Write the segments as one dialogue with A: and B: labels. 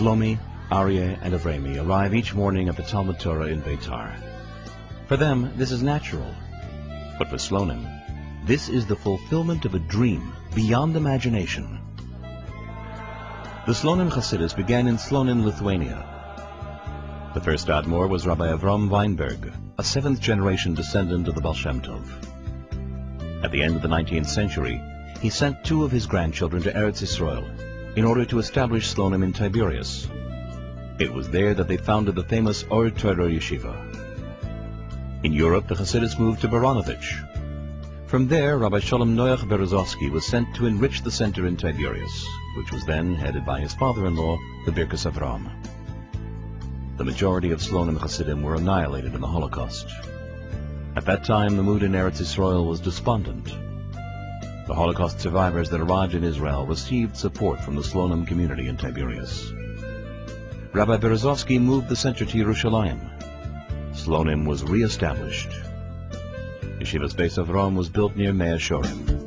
A: Shlomi, Aryeh, and Avrami arrive each morning at the Talmud Torah in Beitar. For them, this is natural. But for Slonim, this is the fulfillment of a dream beyond imagination. The Slonim Hasidus began in Slonim, Lithuania. The first Admor was Rabbi Avram Weinberg, a seventh-generation descendant of the Baal Shem Tov. At the end of the 19th century, he sent two of his grandchildren to Eretz Yisrael in order to establish Slonim in Tiberias. It was there that they founded the famous Or Torah Yeshiva. In Europe, the Hasidus moved to Baranovich. From there, Rabbi Shalom Noach Berezovsky was sent to enrich the center in Tiberias, which was then headed by his father-in-law, the Birkas Avram. The majority of Slonim Hasidim were annihilated in the Holocaust. At that time, the mood in Eretz Yisrael was despondent. The Holocaust survivors that arrived in Israel received support from the Slonim community in Tiberias. Rabbi Berezovsky moved the center to Yerushalayim. Slonim was re-established. Yeshiva's Beis Avram was built near Mea Shorim.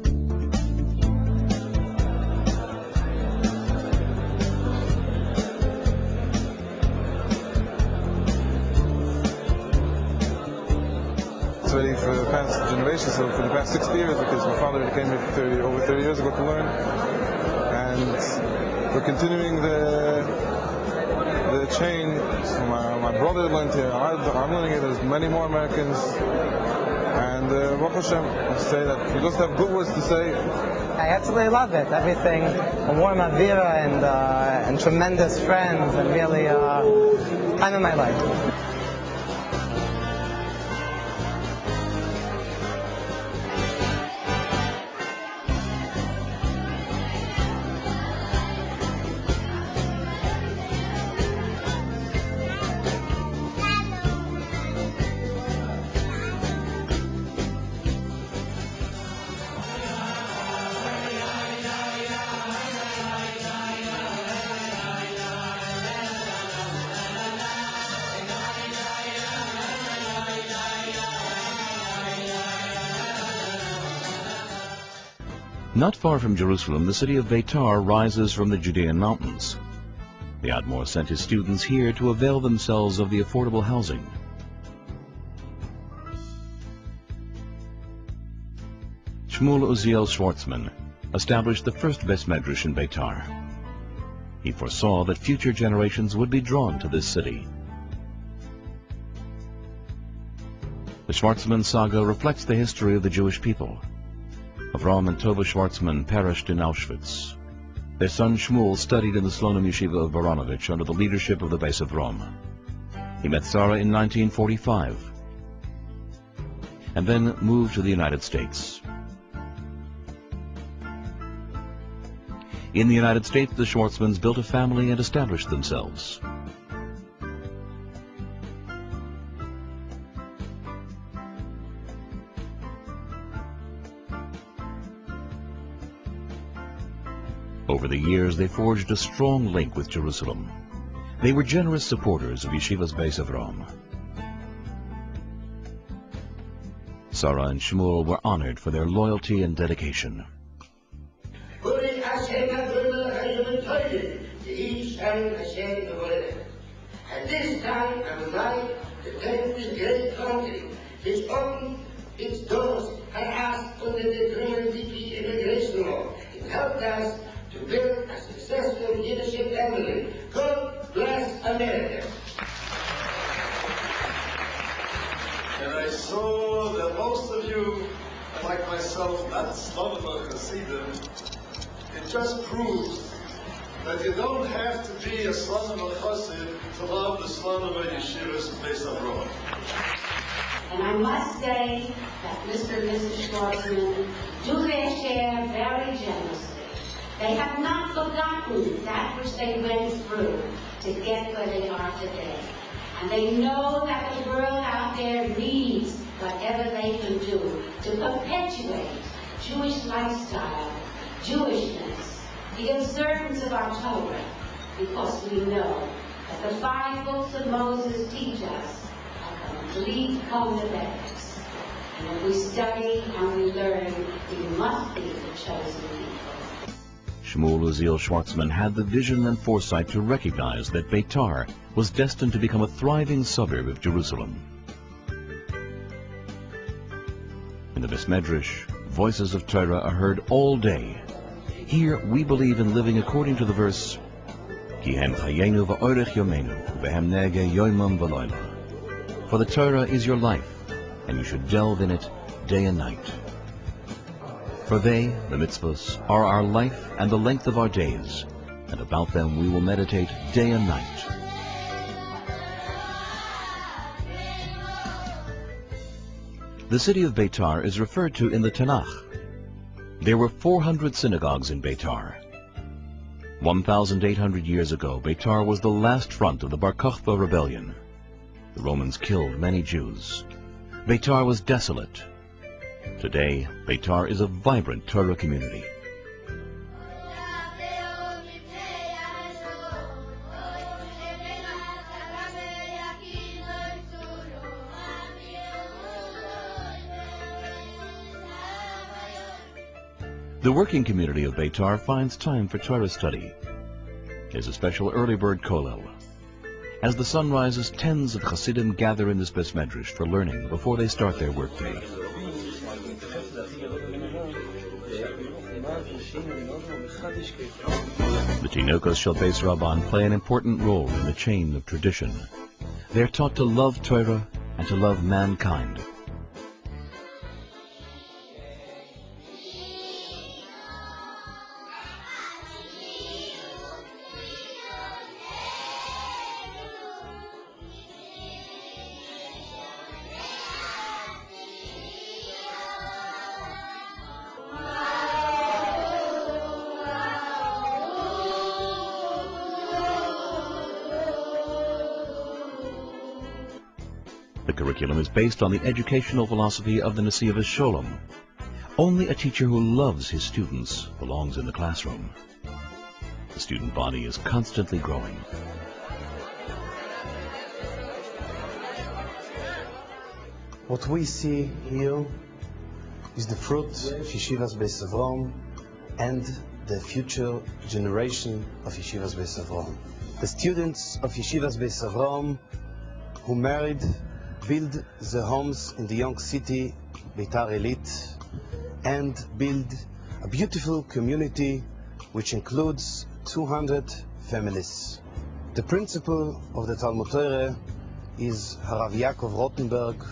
B: Waiting for the past generation, so for the past 60 years, because my father came here over 30 years ago to learn, and we're continuing the chain. So my brother learned here, I'm learning it, there's many more Americans, and Baruch Hashem, I say that we just have good words to say.
C: I absolutely love it. Everything, a warm avira and tremendous friends, and really time of my life.
A: Not far from Jerusalem, the city of Beitar rises from the Judean mountains. The Admor sent his students here to avail themselves of the affordable housing. Shmuel Uziel Schwartzman established the first Beis Medrash in Beitar. He foresaw that future generations would be drawn to this city. The Schwartzman saga reflects the history of the Jewish people. Avram and Tova Schwartzman perished in Auschwitz. Their son Shmuel studied in the Slonim Yeshiva of Baranovich under the leadership of the Beis Avram. He met Sarah in 1945 and then moved to the United States. In the United States, the Schwartzmans built a family and established themselves. Over the years, they forged a strong link with Jerusalem. They were generous supporters of Yeshiva's Beis Avram. Sarah and Shmuel were honored for their loyalty and dedication.
D: At this time of life, the country's great country, which opened its doors and asked under the DP immigration law, it helped us to build a successful leadership family. God bless America.
E: And I saw that most of you, like myself, not slonim Hasidim. It just proves that you don't have to be a slonim Chasid to love the slonim Yeshivas Beis Avram.
F: And I must say that Mr. and Mrs. Schwartzman do their share very generously. They have not forgotten that which they went through to get where they are today. And they know that the world out there needs whatever they can do to perpetuate Jewish lifestyle, Jewishness, the observance of our Torah, because we know that the 5 books of Moses teach us a complete code of ethics. And if we study and we learn, we must be the chosen people.
A: Shmuel Uziel Schwartzman had the vision and foresight to recognize that Beitar was destined to become a thriving suburb of Jerusalem. In the Beis Medrash, voices of Torah are heard all day. Here we believe in living according to the verse, Ki hem chayenu va'orech yomenu, vehem nege yoimam v'loila. For the Torah is your life, and you should delve in it day and night. For they, the mitzvahs, are our life and the length of our days, and about them we will meditate day and night. The city of Beitar is referred to in the Tanakh. There were 400 synagogues in Beitar. 1,800 years ago, Beitar was the last front of the Bar Kokhba rebellion. The Romans killed many Jews. Beitar was desolate. Today, Beitar is a vibrant Torah community. The working community of Beitar finds time for Torah study. There's a special early bird kollel. As the sun rises, tens of Hasidim gather in this Beis Medrash for learning before they start their workday. The Tinokos Shel Beis Rabban play an important role in the chain of tradition. They're taught to love Torah and to love mankind. The curriculum is based on the educational philosophy of the Nasi of Sholem. Only a teacher who loves his students belongs in the classroom. The student body is constantly growing.
G: What we see here is the fruit of Yeshivas Beis Avram and the future generation of Yeshivas Beis Avram. The students of Yeshivas Beis Avram who married build the homes in the young city Beitar Elite and build a beautiful community which includes 200 families. The principal of the Talmud Torah is Harav Yaakov Rotenberg,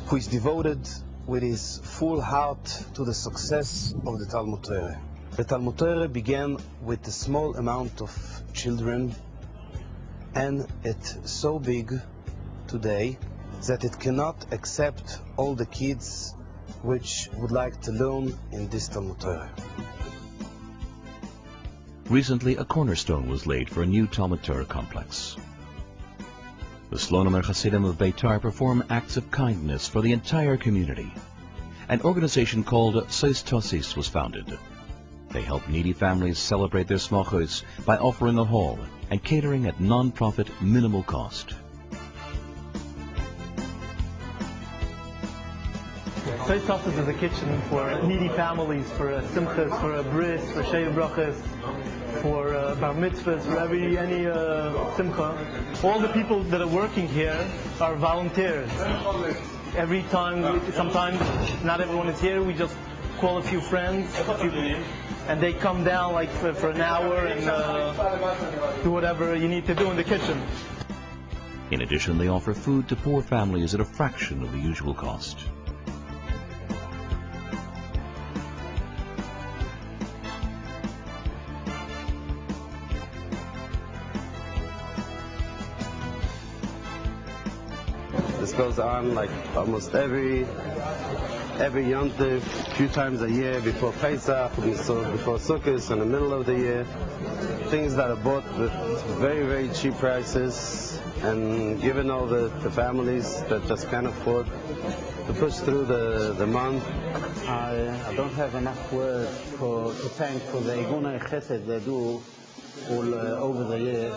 G: who is devoted with his full heart to the success of the Talmud Torah. The Talmud Torah began with a small amount of children, and it's so big today that it cannot accept all the kids which would like to learn in this Talmud Torah.
A: Recently, a cornerstone was laid for a new Talmud Torah complex. The slonim Hasidim of Beitar perform acts of kindness for the entire community. An organization called Seis Tosis was founded. They help needy families celebrate their smachos by offering a hall and catering at non-profit minimal cost.
H: Seis Tosis is a kitchen for needy families, for simchas, for bris, for sheiv brachas, for bar mitzvahs, for any simcha. All the people that are working here are volunteers. Every time, sometimes not everyone is here, we just call a few friends, and they come down like for an hour and do whatever you need to do in the kitchen.
A: In addition, they offer food to poor families at a fraction of the usual cost.
G: This goes on like almost every Yom Tov, a few times a year, before Pesach, before Sukkot, in the middle of the year. Things that are bought with very, very cheap prices and given all the families that just can't afford to push through the month.
I: I don't have enough words to thank for the Egunei Chesed they do all over the years.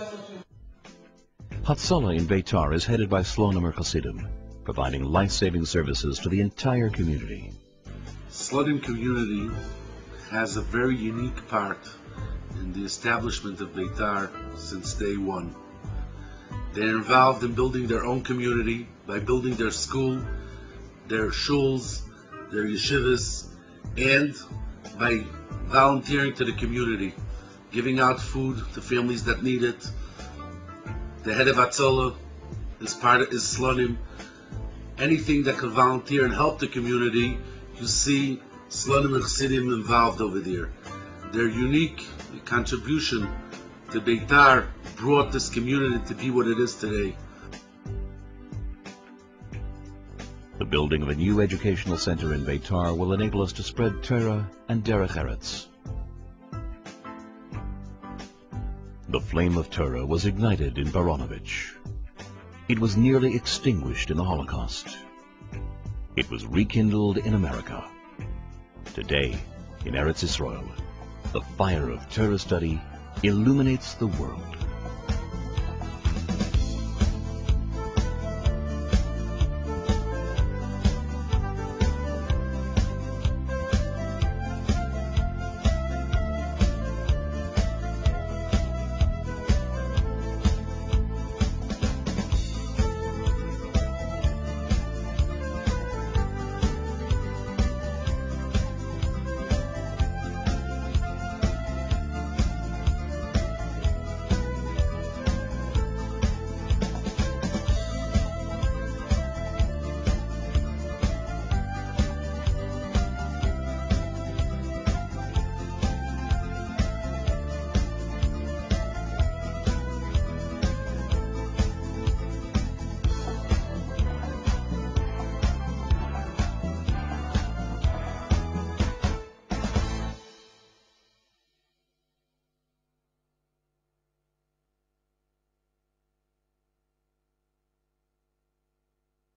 A: Hatzalah in Beitar is headed by slonim Hasidim, providing life-saving services to the entire community.
J: Slonim community has a very unique part in the establishment of Beitar since day one. They're involved in building their own community by building their school, their shuls, their yeshivas, and by volunteering to the community, giving out food to families that need it. The head of Atzola is slonim. Anything that can volunteer and help the community, you see slonim and chassidim involved over there. Their unique contribution to Beitar brought this community to be what it is today.
A: The building of a new educational center in Beitar will enable us to spread Torah and Derech Eretz. The flame of Torah was ignited in Baranovich. It was nearly extinguished in the Holocaust. It was rekindled in America. Today, in Eretz Yisrael, the fire of Torah study illuminates the world.